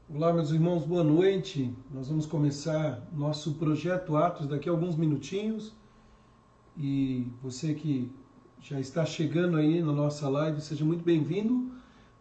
Olá, meus irmãos, boa noite. Nós vamos começar nosso projeto Atos daqui a alguns minutinhos. E você que já está chegando aí na nossa live, seja muito bem-vindo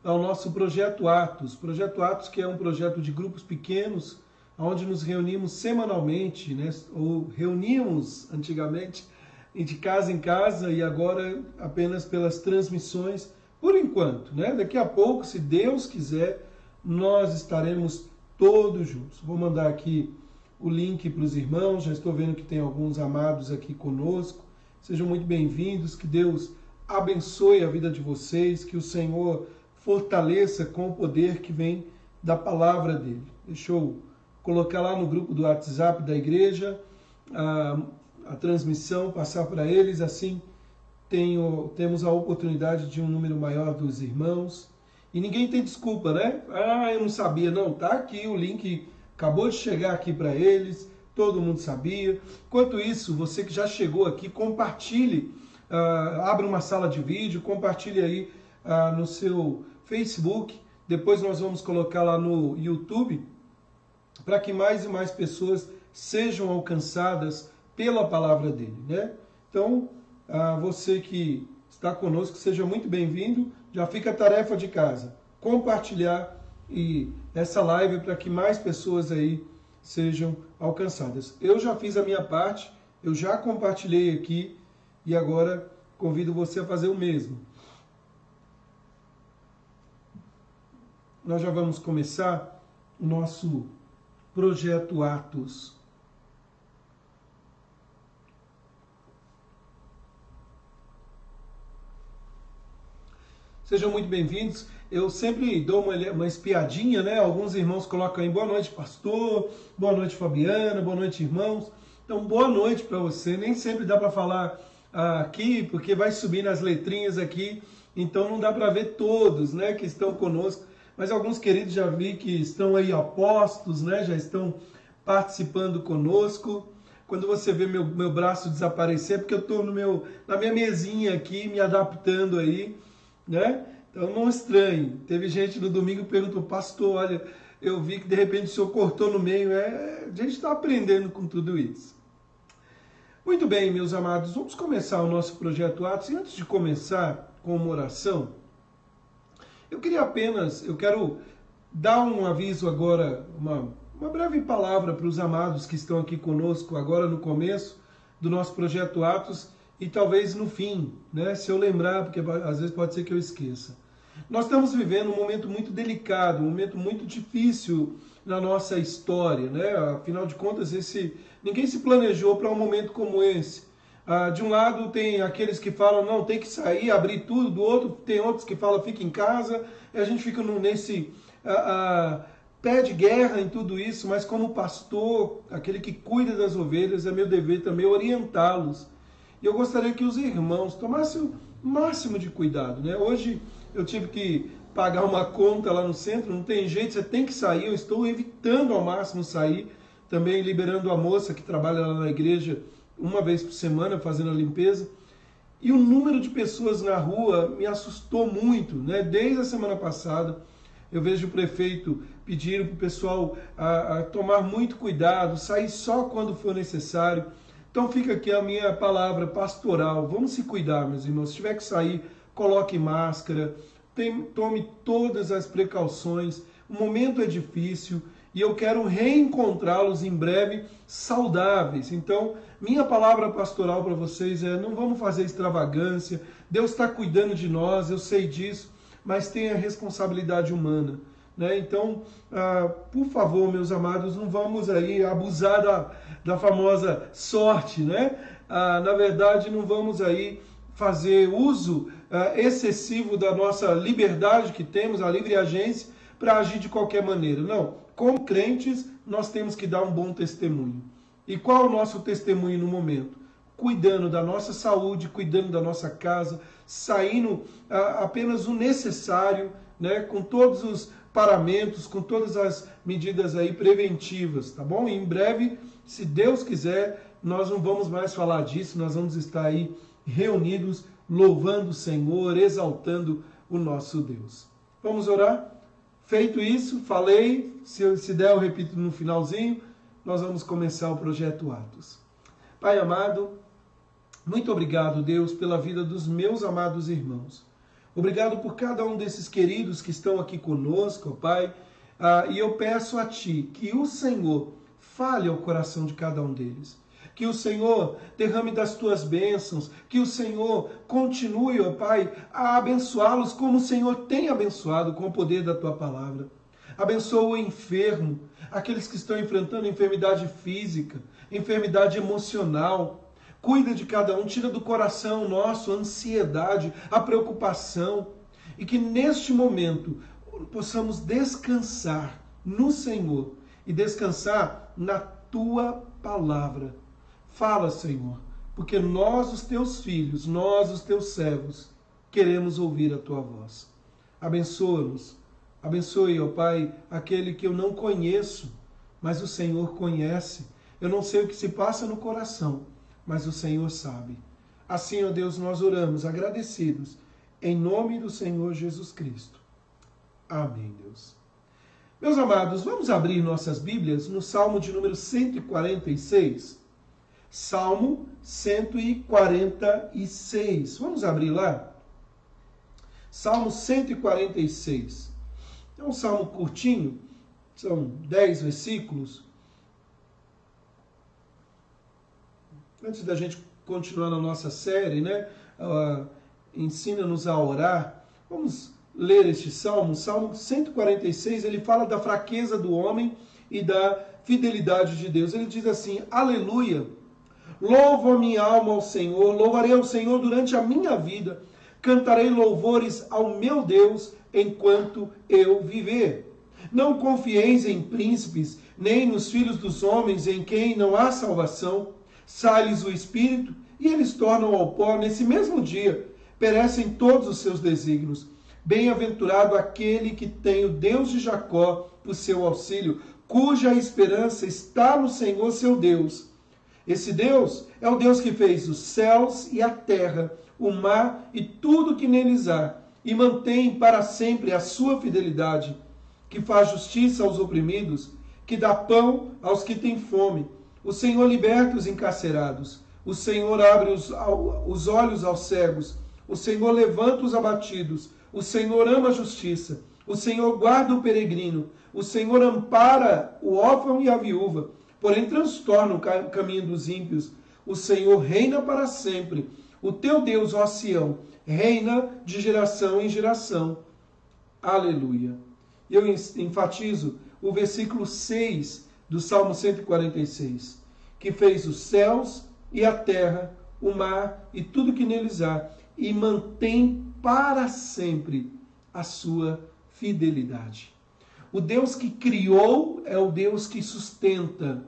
ao nosso projeto Atos. Projeto Atos, que é um projeto de grupos pequenos, onde nos reunimos semanalmente, né? Ou reuníamos antigamente de casa em casa e agora apenas pelas transmissões, por enquanto, né? Daqui a pouco, se Deus quiser, nós estaremos todos juntos. Vou mandar aqui o link para os irmãos, já estou vendo que tem alguns amados aqui conosco. Sejam muito bem-vindos, que Deus abençoe a vida de vocês, que o Senhor fortaleça com o poder que vem da palavra dele. Deixa eu colocar lá no grupo do WhatsApp da igreja a transmissão, passar para eles, assim temos a oportunidade de um número maior dos irmãos. E ninguém tem desculpa, né? Ah, eu não sabia. Não, tá aqui o link, acabou de chegar aqui para eles, todo mundo sabia. Enquanto isso, você que já chegou aqui, compartilhe, abra uma sala de vídeo, compartilhe aí no seu Facebook. Depois nós vamos colocar lá no YouTube, para que mais e mais pessoas sejam alcançadas pela palavra dele, né? Então, você que está conosco, seja muito bem-vindo. Já fica a tarefa de casa, compartilhar e essa live para que mais pessoas aí sejam alcançadas. Eu já fiz a minha parte, eu já compartilhei aqui e agora convido você a fazer o mesmo. Nós já vamos começar o nosso projeto Atos. Sejam muito bem-vindos. Eu sempre dou uma espiadinha, né? Alguns irmãos colocam aí, boa noite, pastor, boa noite, Fabiana, boa noite, irmãos. Então, boa noite para você. Nem sempre dá para falar aqui, porque vai subir nas letrinhas aqui, então não dá para ver todos, né, que estão conosco. Mas alguns queridos já vi que estão aí apostos, né? Já estão participando conosco. Quando você vê meu braço desaparecer, porque eu estou na minha mesinha aqui, me adaptando aí, né? Então não estranhe. Teve gente no domingo que perguntou, pastor, olha, eu vi que de repente o senhor cortou no meio. A gente está aprendendo com tudo isso. Muito bem, meus amados, vamos começar o nosso projeto Atos. E antes de começar com uma oração, eu quero dar um aviso agora, uma breve palavra para os amados que estão aqui conosco agora no começo do nosso projeto Atos, e talvez no fim, né? Se eu lembrar, porque às vezes pode ser que eu esqueça. Nós estamos vivendo um momento muito delicado, um momento muito difícil na nossa história, né? Afinal de contas, ninguém se planejou para um momento como esse. De um lado tem aqueles que falam, não, tem que sair, abrir tudo, do outro tem outros que falam, fica em casa, e a gente fica nesse pé de guerra em tudo isso, mas como pastor, aquele que cuida das ovelhas, é meu dever também orientá-los. E eu gostaria que os irmãos tomassem o máximo de cuidado, né? Hoje eu tive que pagar uma conta lá no centro, não tem jeito, você tem que sair, eu estou evitando ao máximo sair, também liberando a moça que trabalha lá na igreja uma vez por semana fazendo a limpeza. E o número de pessoas na rua me assustou muito, né? Desde a semana passada eu vejo o prefeito pedir para o pessoal a tomar muito cuidado, sair só quando for necessário. Então fica aqui a minha palavra pastoral. Vamos se cuidar, meus irmãos. Se tiver que sair, coloque máscara, tome todas as precauções. O momento é difícil e eu quero reencontrá-los em breve saudáveis. Então, minha palavra pastoral para vocês é: não vamos fazer extravagância. Deus está cuidando de nós, eu sei disso, mas tem a responsabilidade humana, né? Então, por favor, meus amados, não vamos aí abusar da famosa sorte, né? Na verdade, não vamos aí fazer uso excessivo da nossa liberdade que temos, a livre agência, para agir de qualquer maneira. Não, como crentes, nós temos que dar um bom testemunho. E qual é o nosso testemunho no momento? Cuidando da nossa saúde, cuidando da nossa casa, saindo apenas o necessário, né, com todos os paramentos, com todas as medidas aí preventivas, tá bom? E em breve, se Deus quiser, nós não vamos mais falar disso, nós vamos estar aí reunidos, louvando o Senhor, exaltando o nosso Deus. Vamos orar? Feito isso, falei, se der eu repito no finalzinho, nós vamos começar o projeto Atos. Pai amado, muito obrigado, Deus, pela vida dos meus amados irmãos. Obrigado por cada um desses queridos que estão aqui conosco, ó Pai. E eu peço a Ti que o Senhor fale ao coração de cada um deles. Que o Senhor derrame das Tuas bênçãos, que o Senhor continue, ó Pai, a abençoá-los como o Senhor tem abençoado com o poder da Tua palavra. Abençoa o enfermo, aqueles que estão enfrentando enfermidade física, enfermidade emocional. Cuida de cada um, tira do coração nosso a ansiedade, a preocupação. E que neste momento possamos descansar no Senhor e descansar na Tua palavra. Fala, Senhor, porque nós, os Teus filhos, nós, os Teus servos, queremos ouvir a Tua voz. Abençoa-nos. Abençoe, ó Pai, aquele que eu não conheço, mas o Senhor conhece. Eu não sei o que se passa no coração, mas o Senhor sabe. Assim, ó Deus, nós oramos agradecidos, em nome do Senhor Jesus Cristo. Amém, Deus. Meus amados, vamos abrir nossas Bíblias no Salmo de número 146. Salmo 146. Vamos abrir lá? Salmo 146. É um salmo curtinho, são 10 versículos. Antes da gente continuar na nossa série, né? Ensina-nos a orar. Vamos ler este salmo. Salmo 146, ele fala da fraqueza do homem e da fidelidade de Deus. Ele diz assim: Aleluia! Louvo a minha alma ao Senhor, louvarei ao Senhor durante a minha vida, cantarei louvores ao meu Deus enquanto eu viver. Não confieis em príncipes, nem nos filhos dos homens em quem não há salvação. Sai-lhes o espírito e eles tornam ao pó nesse mesmo dia. Perecem todos os seus desígnios. Bem-aventurado aquele que tem o Deus de Jacó por seu auxílio, cuja esperança está no Senhor seu Deus. Esse Deus é o Deus que fez os céus e a terra, o mar e tudo que neles há, e mantém para sempre a sua fidelidade, que faz justiça aos oprimidos, que dá pão aos que têm fome. O Senhor liberta os encarcerados, o Senhor abre os olhos aos cegos, o Senhor levanta os abatidos, o Senhor ama a justiça, o Senhor guarda o peregrino, o Senhor ampara o órfão e a viúva, porém transtorna o caminho dos ímpios. O Senhor reina para sempre. O teu Deus, ó Sião, reina de geração em geração. Aleluia. E eu enfatizo o versículo 6 do Salmo 146, que fez os céus e a terra, o mar e tudo que neles há, e mantém para sempre a sua fidelidade. O Deus que criou é o Deus que sustenta.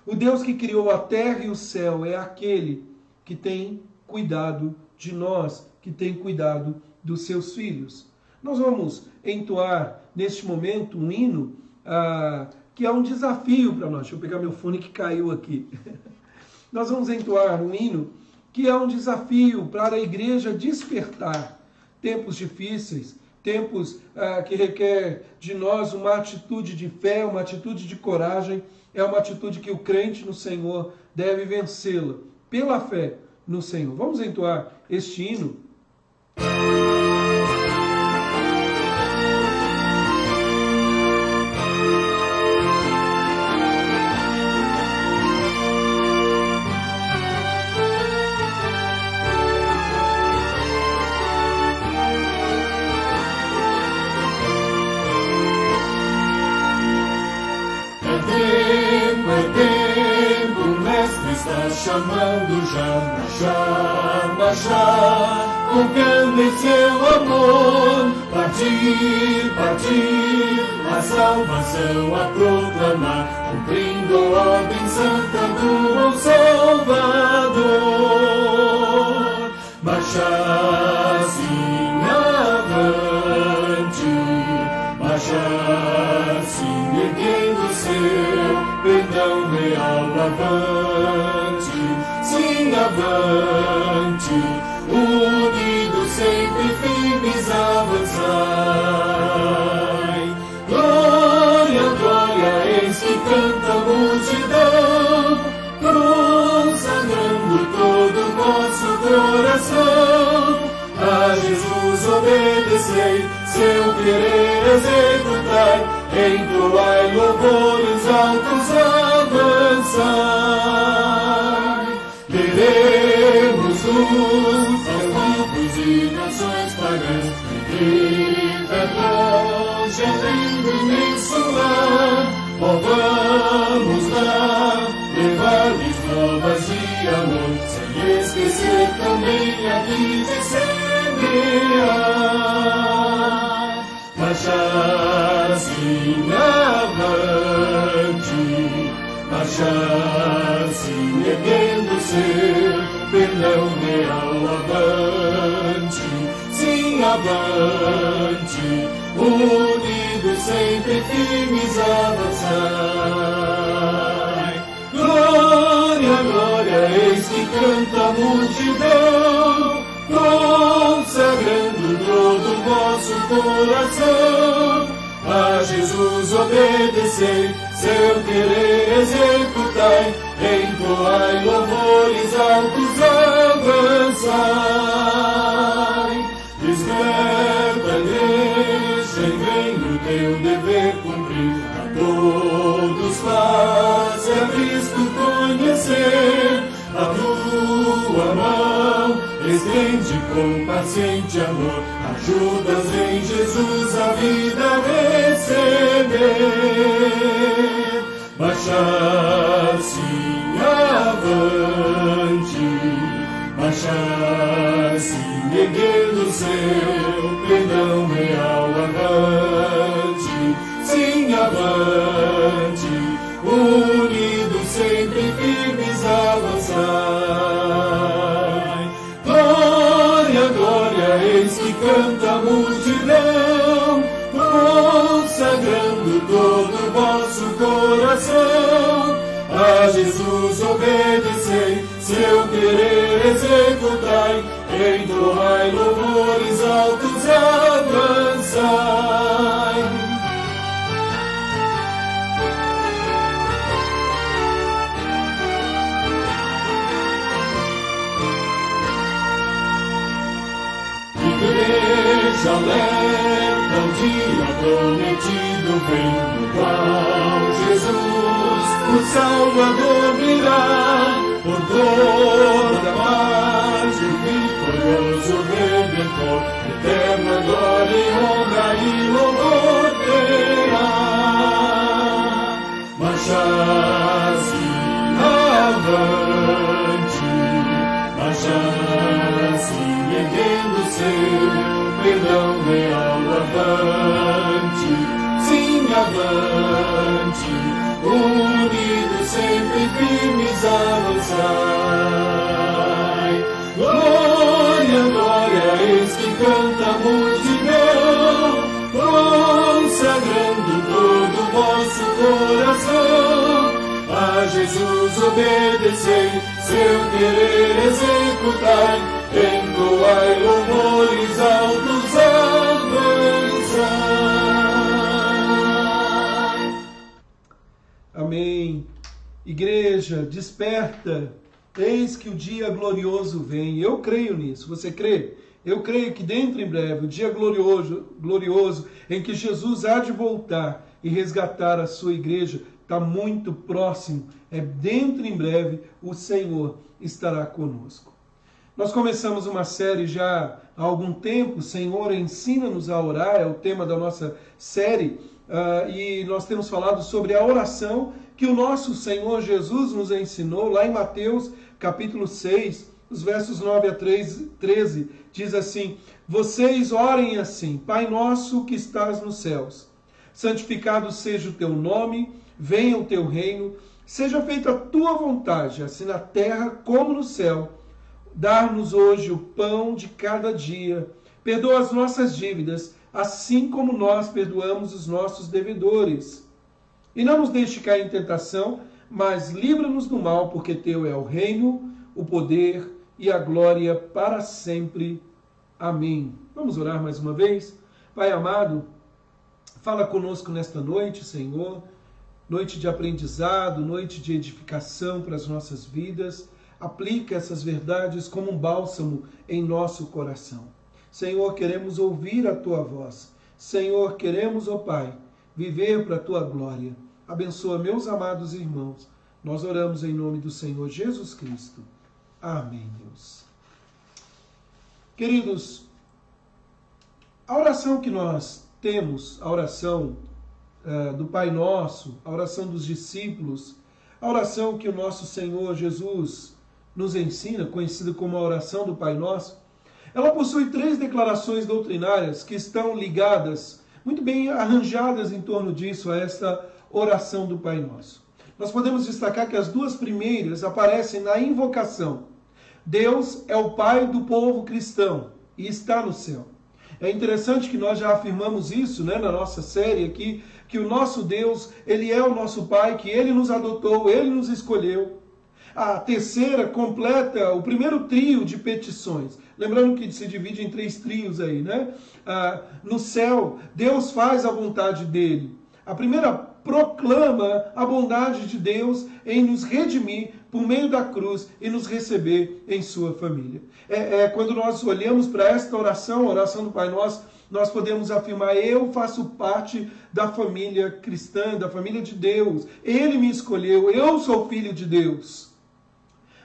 O Deus que criou a terra e o céu é aquele que tem cuidado de nós, que tem cuidado dos seus filhos. Nós vamos entoar neste momento um hino que é um desafio para nós. Deixa eu pegar meu fone que caiu aqui. Nós vamos entoar um hino que é um desafio para a igreja despertar. Tempos difíceis, tempos que requer de nós uma atitude de fé, uma atitude de coragem. É uma atitude que o crente no Senhor deve vencê-la pela fé no Senhor. Vamos entoar este hino. Chamando já, confiando em seu amor, partir, a salvação a proclamar, cumprindo a ordem santa do bom Salvador. Marchar sim avante, marchar sim erguendo seu perdão real avante. Avante, unidos sempre firmes avançai. canta a multidão, consagrando todo o vosso coração. A Jesus obedecei, seu querer executai, entoai louvores altos, avançai. Queremos-nos aos povos e nações pagãs, viver longe, abrindo imenso lar. Ó, vamos lá, levar-lhes novas de amor, sem esquecer também aqui de semear. Marchar assim avante, marchar assim erguendo seu perdão real, avante, sim, avante, unidos sempre firmes avançai. Glória, glória, eis que canta a multidão, consagrando todo o vosso coração. A Jesus obedecei, seu querer executai, entoai louvores altos, avançai. Desperta, igreja, e vem o teu dever cumprir, a todos faze a Cristo conhecer. A tua mão estende com paciente amor, ajudas em Jesus a vida receber. Marchar sim avante, marchar sim erguendo seu perdão real, avante, sim, avante, unidos sempre firmes avançai. Glória, glória, eis que canta a multidão, consagrando todo o vosso coração. A Jesus obedecei, seu querer executai, entoai louvores altos, avançai. Igreja alerta, o dia prometido vem, no qual Jesus, o Salvador, virá, por toda parte, o vitorioso Redentor, eterna glória e honra e louvor terá. Marchar sim avante, marchar sim erguendo seu perdão real, avante, sim, avante, unidos sempre firmes avançai. Glória, glória, eis que canta a multidão, consagrando todo o vosso coração. A Jesus obedecei, seu querer executai, entoai louvores altos, avançai. Amém. Igreja, desperta. Eis que o dia glorioso vem. Eu creio nisso. Você crê? Eu creio que dentro em breve, o dia glorioso em que Jesus há de voltar e resgatar a sua igreja, está muito próximo. É dentro em breve, o Senhor estará conosco. Nós começamos uma série já há algum tempo, Senhor, ensina-nos a orar, é o tema da nossa série, e nós temos falado sobre a oração que o nosso Senhor Jesus nos ensinou, lá em Mateus capítulo 6, os versos 9 a 13, diz assim: vocês orem assim, Pai nosso que estás nos céus, santificado seja o teu nome, venha o teu reino, seja feita a tua vontade, assim na terra como no céu. Dar-nos hoje o pão de cada dia. Perdoa as nossas dívidas, assim como nós perdoamos os nossos devedores. E não nos deixe cair em tentação, mas livra-nos do mal, porque teu é o reino, o poder e a glória para sempre. Amém. Vamos orar mais uma vez? Pai amado, fala conosco nesta noite, Senhor. noite de aprendizado, noite de edificação para as nossas vidas. Aplica essas verdades como um bálsamo em nosso coração. Senhor, queremos ouvir a Tua voz. Senhor, queremos, ó Pai, viver para a Tua glória. Abençoa meus amados irmãos. Nós oramos em nome do Senhor Jesus Cristo. Amém, Deus. Queridos, a oração que nós temos, a oração do Pai Nosso, a oração dos discípulos, a oração que o nosso Senhor Jesus nos ensina, conhecida como a oração do Pai Nosso, ela possui 3 declarações doutrinárias que estão ligadas, muito bem arranjadas em torno disso, a esta oração do Pai Nosso. Nós podemos destacar que as 2 primeiras aparecem na invocação. Deus é o Pai do povo cristão e está no céu. É interessante que nós já afirmamos isso, né, na nossa série aqui, que o nosso Deus, Ele é o nosso Pai, que Ele nos adotou, Ele nos escolheu. A terceira completa o primeiro trio de petições. Lembrando que se divide em 3 trios aí, né? No céu, Deus faz a vontade dEle. A primeira proclama a bondade de Deus em nos redimir por meio da cruz e nos receber em sua família. Quando nós olhamos para esta oração, a oração do Pai Nosso, nós podemos afirmar: eu faço parte da família cristã, da família de Deus. Ele me escolheu, eu sou filho de Deus.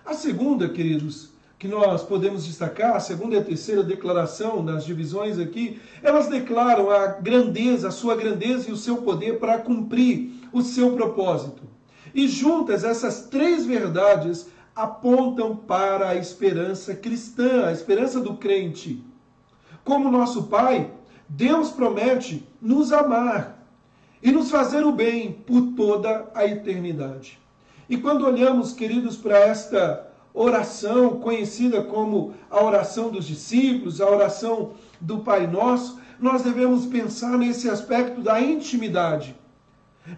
A segunda, queridos, que nós podemos destacar, a segunda e a terceira declaração das divisões aqui, elas declaram a grandeza, a sua grandeza e o seu poder para cumprir o seu propósito. E juntas, essas 3 verdades apontam para a esperança cristã, a esperança do crente. Como nosso Pai, Deus promete nos amar e nos fazer o bem por toda a eternidade. E quando olhamos, queridos, para esta oração conhecida como a oração dos discípulos, a oração do Pai Nosso, nós devemos pensar nesse aspecto da intimidade,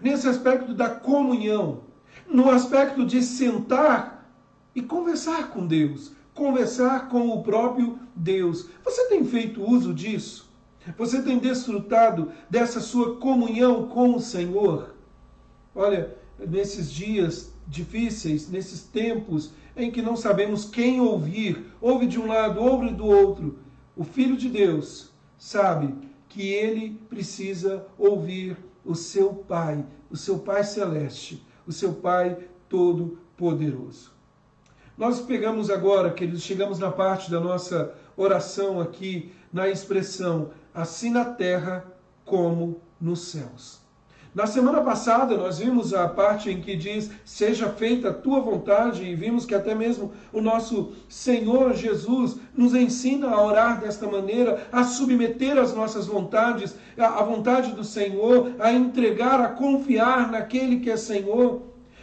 nesse aspecto da comunhão, no aspecto de sentar e conversar com Deus, conversar com o próprio Deus. Você tem feito uso disso? Você tem desfrutado dessa sua comunhão com o Senhor? Olha, nesses dias difíceis, nesses tempos em que não sabemos quem ouvir, ouve de um lado, ouve do outro, o Filho de Deus sabe que ele precisa ouvir o seu Pai Celeste, o seu Pai Todo-Poderoso. Nós pegamos agora, queridos, chegamos na parte da nossa oração aqui, na expressão, assim na terra como nos céus. Na semana passada nós vimos a parte em que diz, seja feita a tua vontade, e vimos que até mesmo o nosso Senhor Jesus nos ensina a orar desta maneira, a submeter as nossas vontades, a vontade do Senhor, a entregar, a confiar naquele que é Senhor.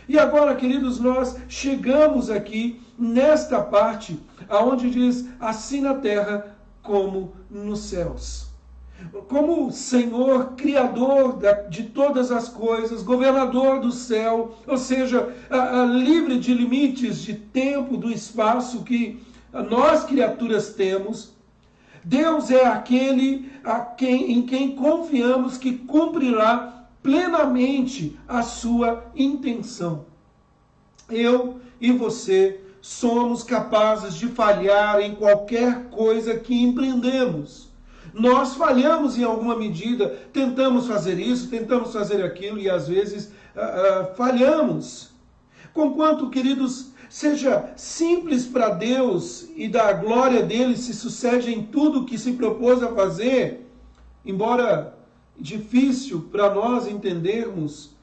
E agora, queridos, nós chegamos aqui nesta parte, aonde diz, assim na terra como nos céus. Como Senhor, Criador de todas as coisas, governador do céu, ou seja, livre de limites de tempo, do espaço que nós, criaturas, temos, Deus é aquele em quem confiamos que cumprirá plenamente a sua intenção. Eu e você somos capazes de falhar em qualquer coisa que empreendemos. Nós falhamos em alguma medida, tentamos fazer isso, tentamos fazer aquilo e às vezes falhamos. Conquanto, queridos, seja simples para Deus e da glória dele se sucede em tudo o que se propôs a fazer, embora difícil para nós entendermos,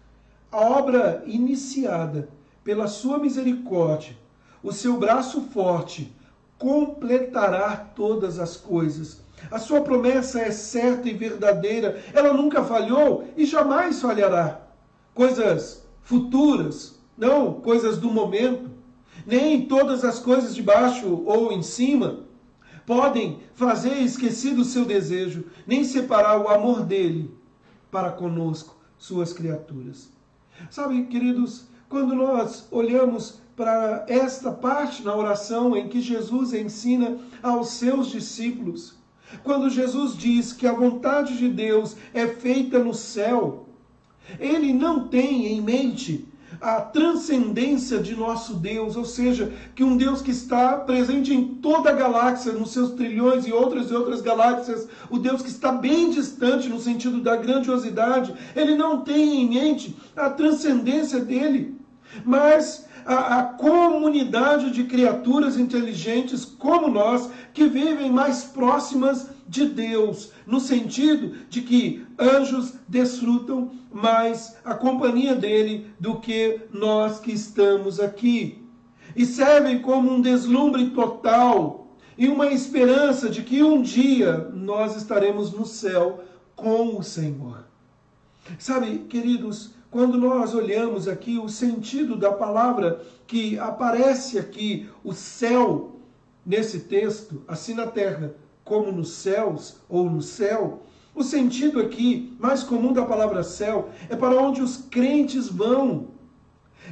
a obra iniciada pela sua misericórdia, o seu braço forte, completará todas as coisas. A sua promessa é certa e verdadeira, ela nunca falhou e jamais falhará. Coisas futuras, não coisas do momento, nem todas as coisas de baixo ou em cima podem fazer esquecer do seu desejo, nem separar o amor dele para conosco, suas criaturas. Sabe, queridos, quando nós olhamos para esta parte na oração em que Jesus ensina aos seus discípulos, quando Jesus diz que a vontade de Deus é feita no céu, Ele não tem em mente a transcendência de nosso Deus, ou seja, que um Deus que está presente em toda a galáxia, nos seus trilhões e outras galáxias, o Deus que está bem distante no sentido da grandiosidade, ele não tem em mente a transcendência dele, mas a comunidade de criaturas inteligentes como nós, que vivem mais próximas de Deus, no sentido de que anjos desfrutam mais a companhia dele do que nós que estamos aqui. E servem como um deslumbre total e uma esperança de que um dia nós estaremos no céu com o Senhor. Sabe, queridos, quando nós olhamos aqui o sentido da palavra que aparece aqui, o céu, nesse texto, assim na terra como nos céus, ou no céu, o sentido aqui mais comum da palavra céu é para onde os crentes vão.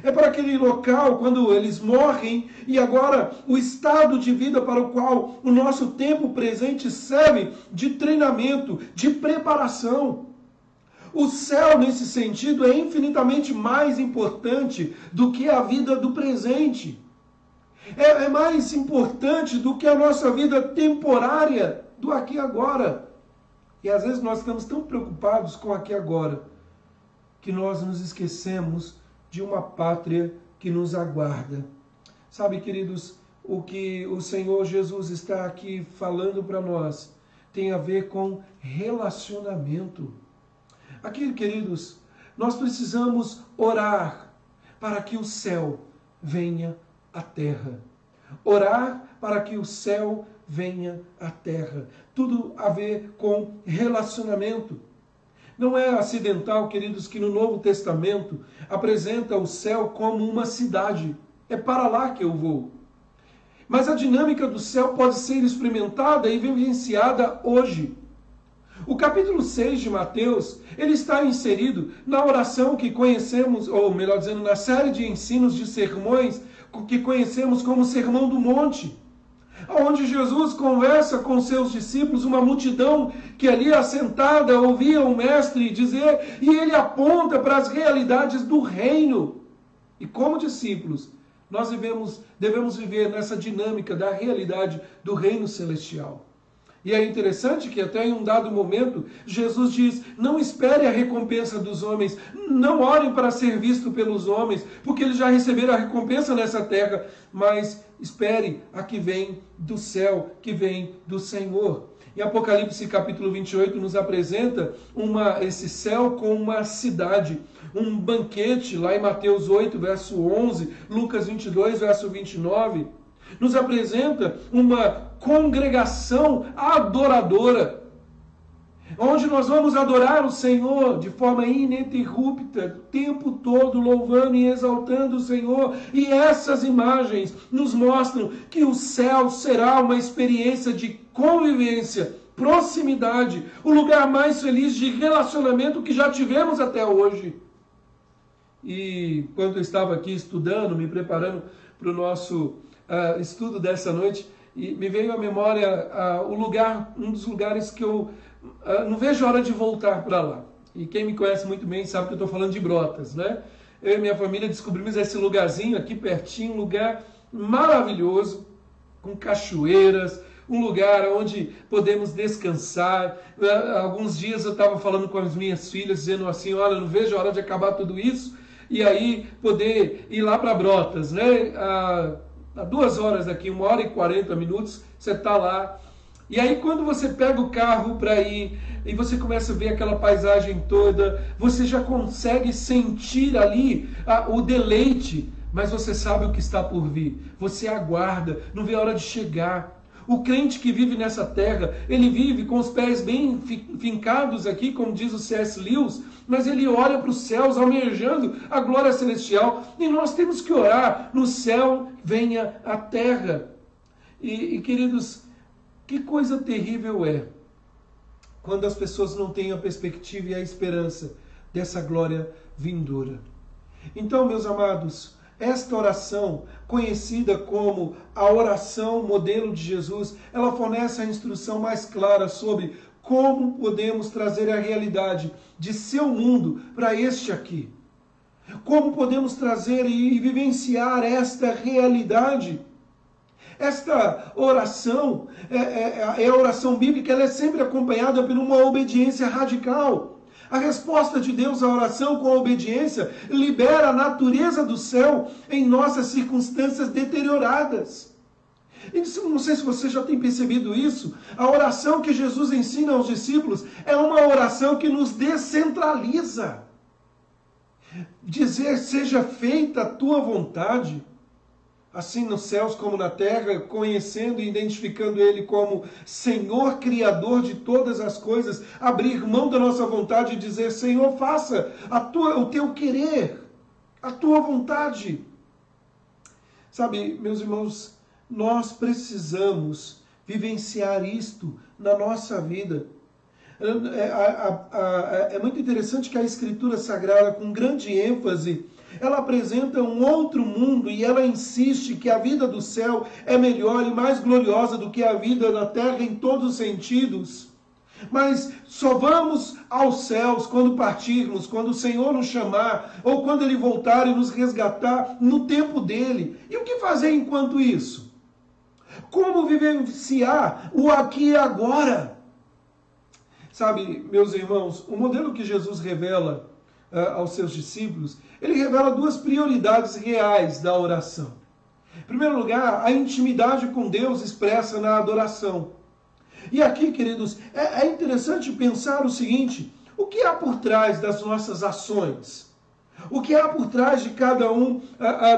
É para aquele local quando eles morrem e agora o estado de vida para o qual o nosso tempo presente serve de treinamento, de preparação. O céu, nesse sentido, é infinitamente mais importante do que a vida do presente. É mais importante do que a nossa vida temporária do aqui e agora. E às vezes nós estamos tão preocupados com aqui e agora que nós nos esquecemos de uma pátria que nos aguarda. Sabe, queridos, o que o Senhor Jesus está aqui falando para nós tem a ver com relacionamento. Aqui, queridos, nós precisamos orar para que o céu venha à terra. Orar para que o céu venha à terra. Tudo a ver com relacionamento. Não é acidental, queridos, que no Novo Testamento apresenta o céu como uma cidade. É para lá que eu vou. Mas a dinâmica do céu pode ser experimentada e vivenciada hoje. O capítulo 6 de Mateus, ele está inserido na oração que conhecemos, ou melhor dizendo, na série de ensinos de sermões que conhecemos como Sermão do Monte, onde Jesus conversa com seus discípulos, uma multidão que ali assentada ouvia o mestre dizer, e ele aponta para as realidades do reino. E como discípulos, nós devemos viver nessa dinâmica da realidade do reino celestial. E é interessante que até em um dado momento, Jesus diz, não espere a recompensa dos homens, não orem para ser visto pelos homens, porque eles já receberam a recompensa nessa terra, mas espere a que vem do céu, que vem do Senhor. Em Apocalipse capítulo 28 nos apresenta esse céu com uma cidade, um banquete, lá em Mateus 8, verso 11, Lucas 22, verso 29, nos apresenta uma congregação adoradora, onde nós vamos adorar o Senhor de forma ininterrupta, o tempo todo louvando e exaltando o Senhor. E essas imagens nos mostram que o céu será uma experiência de convivência, proximidade, o lugar mais feliz de relacionamento que já tivemos até hoje. E quando eu estava aqui estudando, me preparando para o nosso estudo dessa noite, e me veio à memória um dos lugares que eu não vejo a hora de voltar para lá. E quem me conhece muito bem sabe que eu estou falando de Brotas, né? Eu e minha família descobrimos esse lugarzinho aqui pertinho, um lugar maravilhoso, com cachoeiras, um lugar onde podemos descansar. Alguns dias eu estava falando com as minhas filhas, dizendo assim, olha, não vejo a hora de acabar tudo isso, e aí poder ir lá para Brotas, né? A 2 horas daqui, 1h40, você está lá. E aí quando você pega o carro para ir, e você começa a ver aquela paisagem toda, você já consegue sentir ali o deleite, mas você sabe o que está por vir. Você aguarda, não vê a hora de chegar. O crente que vive nessa terra, ele vive com os pés bem fincados aqui, como diz o C.S. Lewis, mas ele olha para os céus, almejando a glória celestial. E nós temos que orar, no céu venha a terra. E queridos, que coisa terrível é quando as pessoas não têm a perspectiva e a esperança dessa glória vindoura. Então, meus amados, esta oração, conhecida como a oração modelo de Jesus, ela fornece a instrução mais clara sobre como podemos trazer a realidade de seu mundo para este aqui. Como podemos trazer e vivenciar esta realidade. Esta oração, a oração bíblica, ela é sempre acompanhada por uma obediência radical. A resposta de Deus à oração com a obediência libera a natureza do céu em nossas circunstâncias deterioradas. E não sei se você já tem percebido isso, a oração que Jesus ensina aos discípulos é uma oração que nos descentraliza. Dizer, seja feita a tua vontade, assim nos céus como na terra, conhecendo e identificando Ele como Senhor Criador de todas as coisas, abrir mão da nossa vontade e dizer, Senhor, faça o teu querer, a tua vontade. Sabe, meus irmãos, nós precisamos vivenciar isto na nossa vida. É muito interessante que a Escritura Sagrada, com grande ênfase, ela apresenta um outro mundo e ela insiste que a vida do céu é melhor e mais gloriosa do que a vida na terra em todos os sentidos. Mas só vamos aos céus quando partirmos, quando o Senhor nos chamar, ou quando Ele voltar e nos resgatar no tempo dEle. E o que fazer enquanto isso? Como vivenciar o aqui e agora? Sabe, meus irmãos, o modelo que Jesus revela aos seus discípulos, ele revela duas prioridades reais da oração. Em primeiro lugar, a intimidade com Deus expressa na adoração. E aqui, queridos, é interessante pensar o seguinte, o que há por trás das nossas ações? O que há por trás de cada um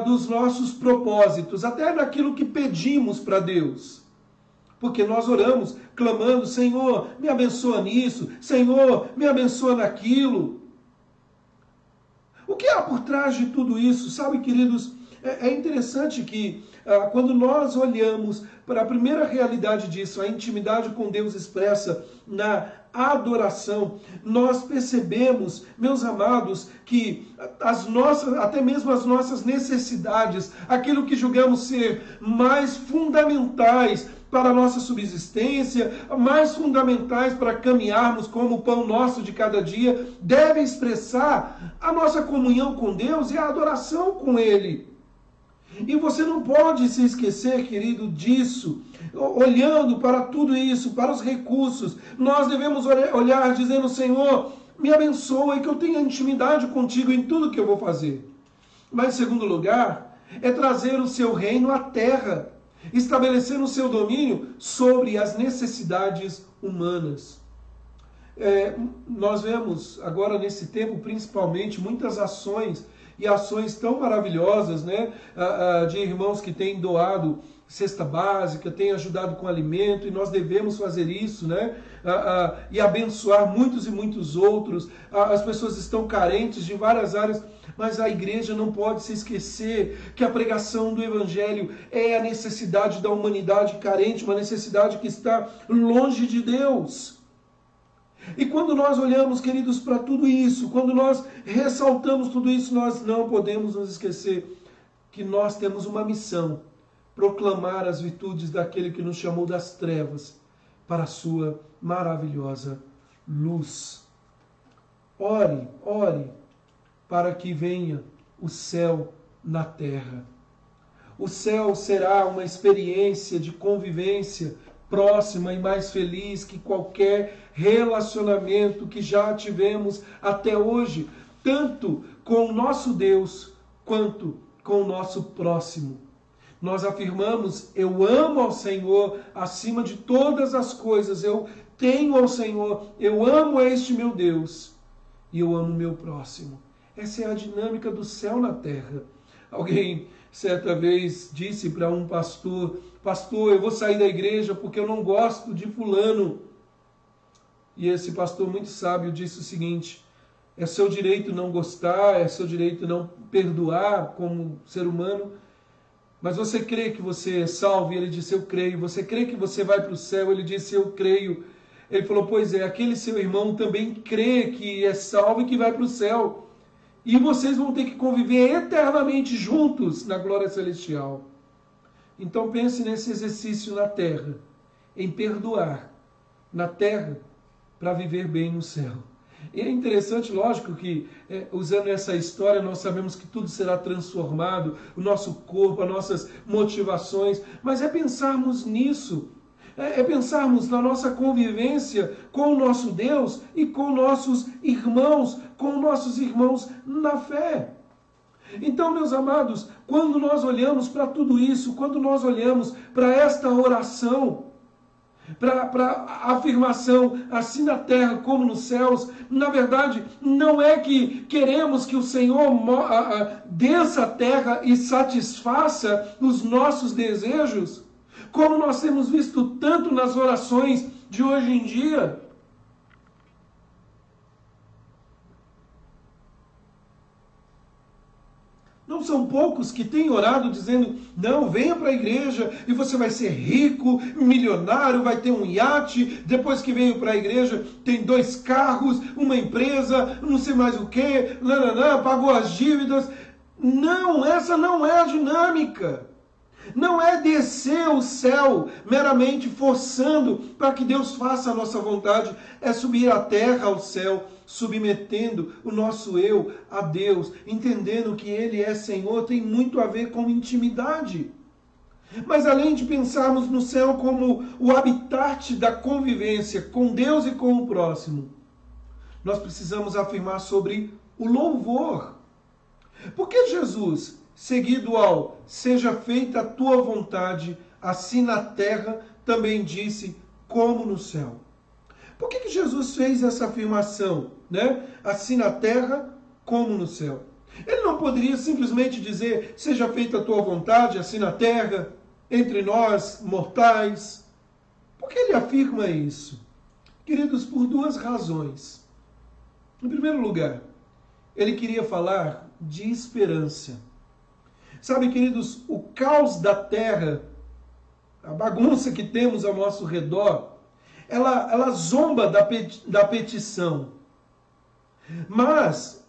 dos nossos propósitos, até naquilo que pedimos para Deus? Porque nós oramos clamando, Senhor, me abençoa nisso, Senhor, me abençoa naquilo. O que há por trás de tudo isso? Sabe, queridos, é interessante que quando nós olhamos para a primeira realidade disso, a intimidade com Deus expressa na adoração, nós percebemos, meus amados, que até mesmo as nossas necessidades, aquilo que julgamos ser mais fundamentais para a nossa subsistência, mais fundamentais para caminharmos como o pão nosso de cada dia, devem expressar a nossa comunhão com Deus e a adoração com Ele. E você não pode se esquecer, querido, disso. Olhando para tudo isso, para os recursos, nós devemos olhar dizendo, Senhor, me abençoa e que eu tenha intimidade contigo em tudo que eu vou fazer. Mas, em segundo lugar, é trazer o seu reino à terra, estabelecendo o seu domínio sobre as necessidades humanas. Nós vemos agora nesse tempo, principalmente, muitas ações e ações tão maravilhosas, né, de irmãos que têm doado cesta básica, têm ajudado com alimento, e nós devemos fazer isso, né, e abençoar muitos e muitos outros. As pessoas estão carentes de várias áreas, mas a igreja não pode se esquecer que a pregação do Evangelho é a necessidade da humanidade carente, uma necessidade que está longe de Deus. E quando nós olhamos, queridos, para tudo isso, quando nós ressaltamos tudo isso, nós não podemos nos esquecer que nós temos uma missão, proclamar as virtudes daquele que nos chamou das trevas para a sua maravilhosa luz. Ore, ore, para que venha o céu na terra. O céu será uma experiência de convivência próxima e mais feliz que qualquer relacionamento que já tivemos até hoje, tanto com o nosso Deus quanto com o nosso próximo. Nós afirmamos, eu amo ao Senhor acima de todas as coisas, eu tenho ao Senhor, eu amo a este meu Deus e eu amo o meu próximo. Essa é a dinâmica do céu na terra. Alguém certa vez disse para um pastor, pastor, eu vou sair da igreja porque eu não gosto de fulano. E esse pastor muito sábio disse o seguinte, é seu direito não gostar, é seu direito não perdoar como ser humano, mas você crê que você é salvo? E ele disse, eu creio. Você crê que você vai para o céu? Ele disse, eu creio. Ele falou, pois é, aquele seu irmão também crê que é salvo e que vai para o céu. E vocês vão ter que conviver eternamente juntos na glória celestial. Então pense nesse exercício na terra, em perdoar. Na terra, para viver bem no céu. E é interessante, lógico, que usando essa história nós sabemos que tudo será transformado, o nosso corpo, as nossas motivações, mas é pensarmos nisso, é pensarmos na nossa convivência com o nosso Deus e com nossos irmãos na fé. Então, meus amados, quando nós olhamos para tudo isso, quando nós olhamos para esta oração, para a afirmação, assim na terra como nos céus, na verdade, não é que queremos que o Senhor desça a terra e satisfaça os nossos desejos, como nós temos visto tanto nas orações de hoje em dia. Não são poucos que têm orado dizendo, não, venha para a igreja e você vai ser rico, milionário, vai ter um iate, depois que veio para a igreja tem 2 carros, uma empresa, não sei mais o que, pagou as dívidas. Não, essa não é a dinâmica. Não é descer o céu meramente forçando para que Deus faça a nossa vontade, é subir a terra ao céu, submetendo o nosso eu a Deus, entendendo que Ele é Senhor, tem muito a ver com intimidade. Mas além de pensarmos no céu como o habitat da convivência com Deus e com o próximo, nós precisamos afirmar sobre o louvor. Porque Jesus, seguido ao seja feita a tua vontade, assim na terra, também disse, como no céu. Por que Jesus fez essa afirmação, né? Assim na terra, como no céu? Ele não poderia simplesmente dizer, seja feita a tua vontade, assim na terra, entre nós, mortais. Por que ele afirma isso? Queridos, por 2 razões. Em primeiro lugar, ele queria falar de esperança. Sabe, queridos, o caos da terra, a bagunça que temos ao nosso redor, ela zomba da petição. Mas,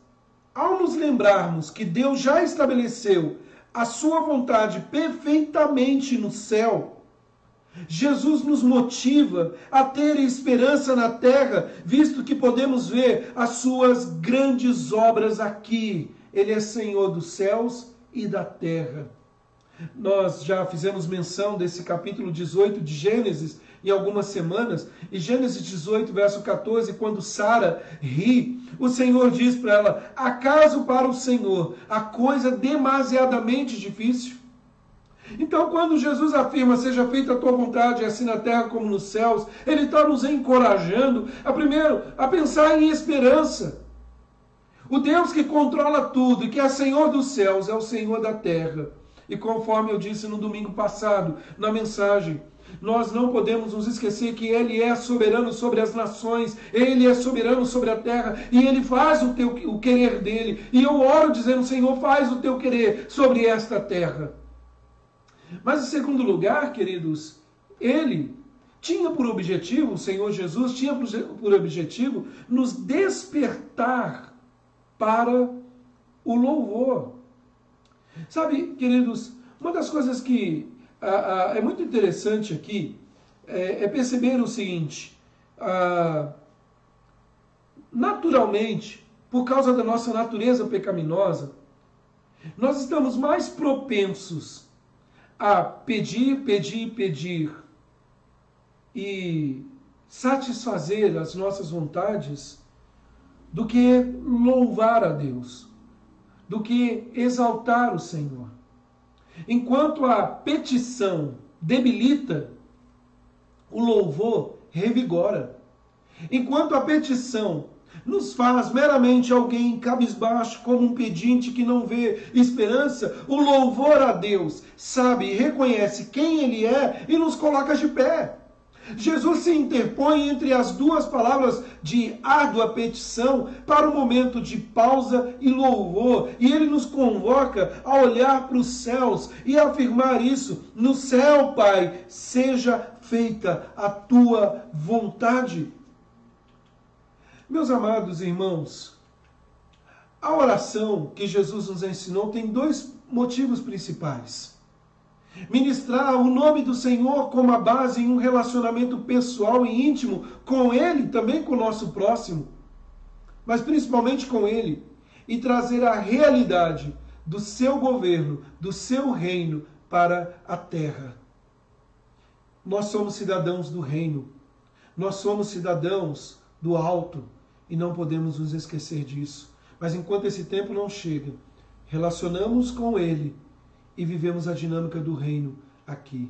ao nos lembrarmos que Deus já estabeleceu a sua vontade perfeitamente no céu, Jesus nos motiva a ter esperança na terra, visto que podemos ver as suas grandes obras aqui. Ele é Senhor dos céus e da terra. Nós já fizemos menção desse capítulo 18 de Gênesis em algumas semanas, e Gênesis 18, verso 14, quando Sara ri, o Senhor diz para ela, acaso para o Senhor a coisa demasiadamente difícil? Então, quando Jesus afirma, seja feita a tua vontade, assim na terra como nos céus, ele está nos encorajando, primeiro, a pensar em esperança. O Deus que controla tudo e que é Senhor dos céus é o Senhor da terra. E conforme eu disse no domingo passado, na mensagem, nós não podemos nos esquecer que Ele é soberano sobre as nações, Ele é soberano sobre a terra, e Ele faz o querer dEle. E eu oro dizendo, Senhor, faz o teu querer sobre esta terra. Mas em segundo lugar, queridos, Ele tinha por objetivo, o Senhor Jesus tinha por objetivo, nos despertar para o louvor. Sabe, queridos, uma das coisas que é muito interessante aqui é perceber o seguinte, naturalmente, por causa da nossa natureza pecaminosa, nós estamos mais propensos a pedir e satisfazer as nossas vontades do que louvar a Deus, do que exaltar o Senhor. Enquanto a petição debilita, o louvor revigora. Enquanto a petição nos faz meramente alguém cabisbaixo, como um pedinte que não vê esperança, o louvor a Deus sabe e reconhece quem Ele é e nos coloca de pé. Jesus se interpõe entre as 2 palavras de árdua petição para o momento de pausa e louvor. E Ele nos convoca a olhar para os céus e afirmar isso. No céu, Pai, seja feita a tua vontade. Meus amados irmãos, a oração que Jesus nos ensinou tem 2 motivos principais. Ministrar o nome do Senhor como a base em um relacionamento pessoal e íntimo com Ele, também com o nosso próximo, mas principalmente com Ele, e trazer a realidade do seu governo, do seu reino para a terra. Nós somos cidadãos do reino, nós somos cidadãos do alto e não podemos nos esquecer disso. Mas enquanto esse tempo não chega, relacionamos com Ele e vivemos a dinâmica do reino aqui.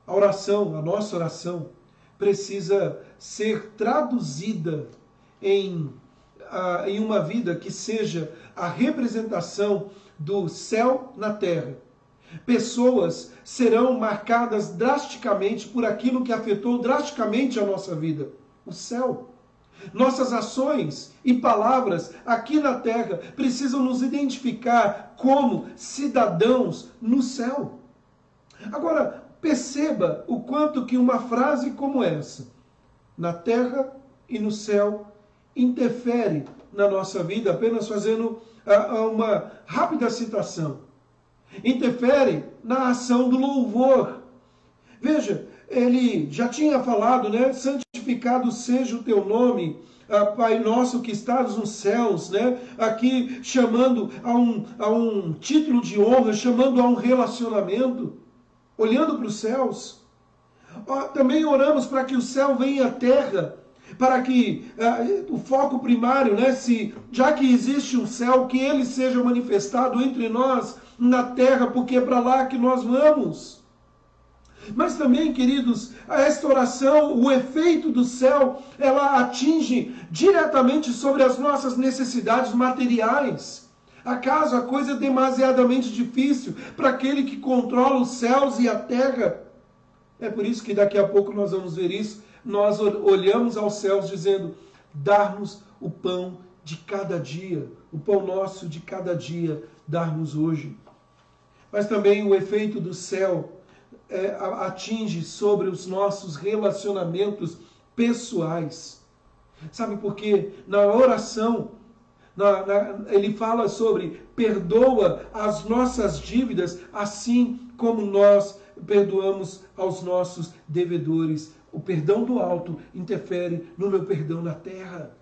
A oração, a nossa oração, precisa ser traduzida em uma vida que seja a representação do céu na terra. Pessoas serão marcadas drasticamente por aquilo que afetou drasticamente a nossa vida, o céu. Nossas ações e palavras aqui na terra precisam nos identificar como cidadãos no céu. Agora, perceba o quanto que uma frase como essa, na terra e no céu, interfere na nossa vida, apenas fazendo uma rápida citação. Interfere na ação do louvor. Veja, ele já tinha falado, né? Santificado seja o teu nome, Pai nosso que estás nos céus, né? Aqui chamando a um título de honra, chamando a um relacionamento, olhando para os céus. Também oramos para que o céu venha à terra, para que o foco primário, né? Já que existe um céu, que ele seja manifestado entre nós na terra, porque é para lá que nós vamos. Mas também, queridos, esta oração, o efeito do céu, ela atinge diretamente sobre as nossas necessidades materiais. Acaso a coisa é demasiadamente difícil para aquele que controla os céus e a terra? É por isso que daqui a pouco nós vamos ver isso. Nós olhamos aos céus dizendo, dar-nos o pão de cada dia, o pão nosso de cada dia, dar-nos hoje. Mas também o efeito do céu atinge sobre os nossos relacionamentos pessoais. Sabe por quê? Na oração, ele fala sobre perdoa as nossas dívidas, assim como nós perdoamos aos nossos devedores. O perdão do alto interfere no meu perdão na terra.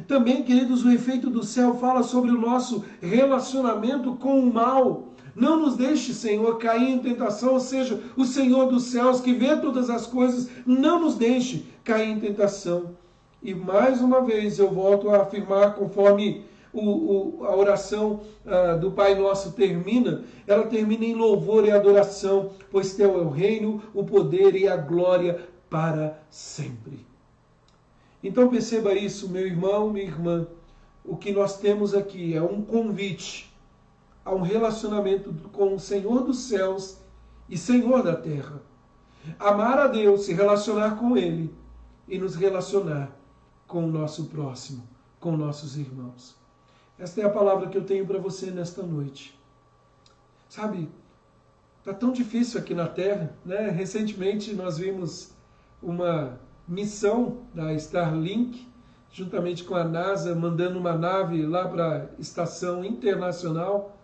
Também, queridos, o efeito do céu fala sobre o nosso relacionamento com o mal. Não nos deixe, Senhor, cair em tentação, ou seja, o Senhor dos céus, que vê todas as coisas, não nos deixe cair em tentação. E mais uma vez eu volto a afirmar, conforme a oração do Pai Nosso termina, ela termina em louvor e adoração, pois teu é o reino, o poder e a glória para sempre. Então perceba isso, meu irmão, minha irmã, o que nós temos aqui é um convite a um relacionamento com o Senhor dos céus e Senhor da terra. Amar a Deus, se relacionar com Ele e nos relacionar com o nosso próximo, com nossos irmãos. Esta é a palavra que eu tenho para você nesta noite. Sabe, está tão difícil aqui na Terra, né? Recentemente nós vimos uma missão da Starlink, juntamente com a NASA, mandando uma nave lá para a Estação Internacional.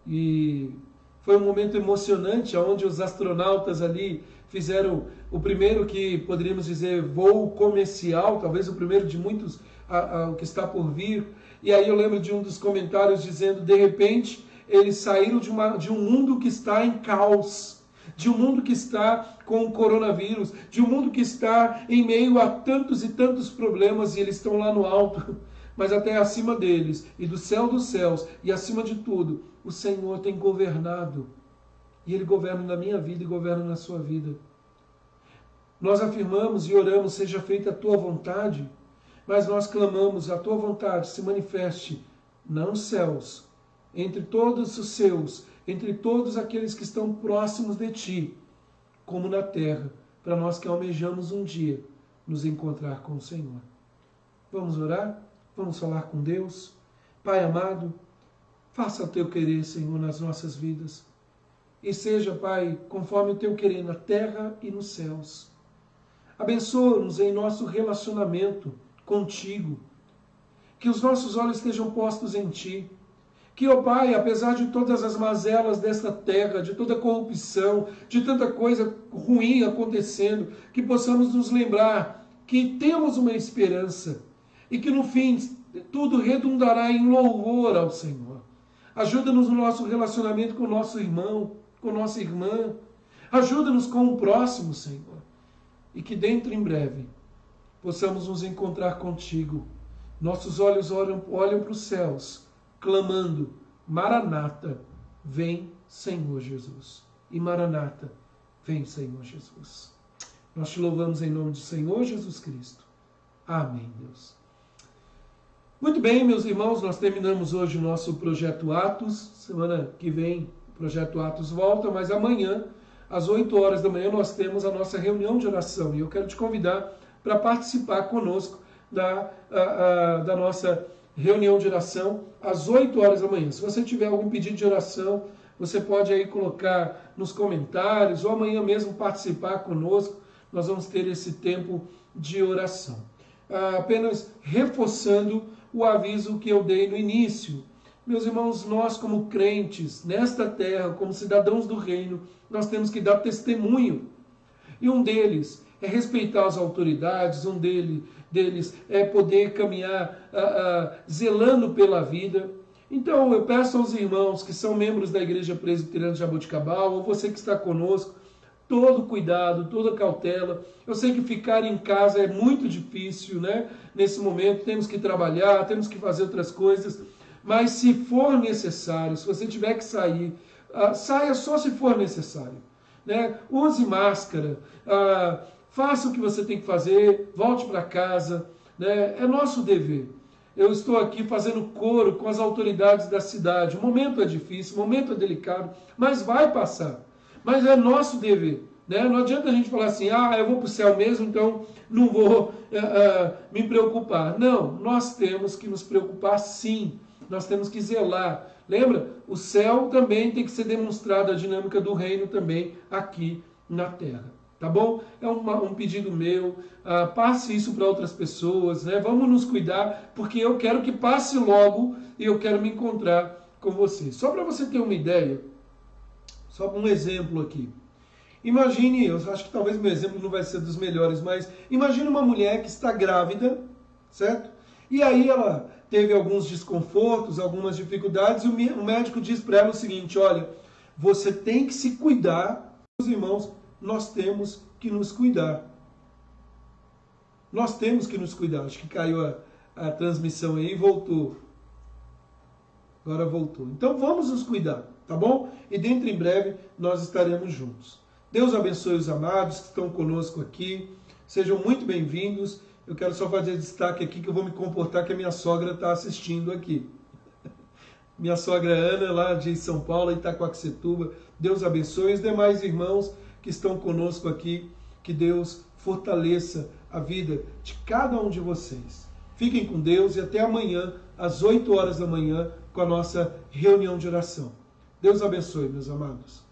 E foi um momento emocionante, onde os astronautas ali fizeram o primeiro, que poderíamos dizer, voo comercial, talvez o primeiro de muitos que está por vir. E aí eu lembro de um dos comentários dizendo, de repente, eles saíram de um mundo que está em caos, de um mundo que está com o coronavírus, de um mundo que está em meio a tantos e tantos problemas, e eles estão lá no alto, mas até acima deles, e do céu dos céus, e acima de tudo, o Senhor tem governado, e Ele governa na minha vida e governa na sua vida. Nós afirmamos e oramos, seja feita a Tua vontade, mas nós clamamos, a Tua vontade se manifeste, não nos céus, entre todos os seus, entre todos aqueles que estão próximos de Ti, como na terra, para nós que almejamos um dia nos encontrar com o Senhor. Vamos orar? Vamos falar com Deus? Pai amado, faça o Teu querer, Senhor, nas nossas vidas. E seja, Pai, conforme o Teu querer na terra e nos céus. Abençoa-nos em nosso relacionamento contigo. Que os nossos olhos estejam postos em Ti. Que, ó Pai, apesar de todas as mazelas desta terra, de toda a corrupção, de tanta coisa ruim acontecendo, que possamos nos lembrar que temos uma esperança e que no fim tudo redundará em louvor ao Senhor. Ajuda-nos no nosso relacionamento com o nosso irmão, com nossa irmã. Ajuda-nos com o próximo, Senhor. E que dentro em breve possamos nos encontrar contigo. Nossos olhos olham para os céus, clamando, Maranata, vem Senhor Jesus. E Maranata, vem Senhor Jesus. Nós te louvamos em nome do Senhor Jesus Cristo. Amém, Deus. Muito bem, meus irmãos, nós terminamos hoje o nosso Projeto Atos. Semana que vem o Projeto Atos volta, mas amanhã, às 8 horas da manhã, nós temos a nossa reunião de oração. E eu quero te convidar para participar conosco da nossa reunião de oração às 8 horas da manhã. Se você tiver algum pedido de oração, você pode aí colocar nos comentários ou amanhã mesmo participar conosco. Nós vamos ter esse tempo de oração. Apenas reforçando o aviso que eu dei no início. Meus irmãos, nós como crentes nesta terra, como cidadãos do reino, nós temos que dar testemunho. E um deles é respeitar as autoridades, um deles é poder caminhar zelando pela vida. Então eu peço aos irmãos que são membros da Igreja Presbiteriana de Jaboticabal, ou você que está conosco, todo cuidado, toda cautela. Eu sei que ficar em casa é muito difícil, né? Nesse momento temos que trabalhar, temos que fazer outras coisas, mas se for necessário, se você tiver que sair, saia só se for necessário, né? Use máscara, faça o que você tem que fazer, volte para casa, né? É nosso dever. Eu estou aqui fazendo coro com as autoridades da cidade. O momento é difícil, o momento é delicado, mas vai passar. Mas é nosso dever, né? Não adianta a gente falar assim, eu vou para o céu mesmo, então não vou me preocupar. Não, nós temos que nos preocupar sim, nós temos que zelar. Lembra? O céu também tem que ser demonstrada a dinâmica do reino também aqui na terra. Tá bom? É um pedido meu, passe isso para outras pessoas, né? Vamos nos cuidar, porque eu quero que passe logo e eu quero me encontrar com você. Só para você ter uma ideia, só um exemplo aqui. Imagine, eu acho que talvez meu exemplo não vai ser dos melhores, mas imagine uma mulher que está grávida, certo? E aí ela teve alguns desconfortos, algumas dificuldades, e o médico diz para ela o seguinte, olha, você tem que se cuidar, meus irmãos, nós temos que nos cuidar. Nós temos que nos cuidar. Acho que caiu a transmissão aí e voltou. Agora voltou. Então vamos nos cuidar, tá bom? E dentro em breve nós estaremos juntos. Deus abençoe os amados que estão conosco aqui. Sejam muito bem-vindos. Eu quero só fazer destaque aqui que eu vou me comportar que a minha sogra está assistindo aqui. Minha sogra Ana, lá de São Paulo, Itacoaxetuba. Deus abençoe os demais irmãos que estão conosco aqui. Que Deus fortaleça a vida de cada um de vocês. Fiquem com Deus e até amanhã, às 8 horas da manhã, com a nossa reunião de oração. Deus abençoe, meus amados.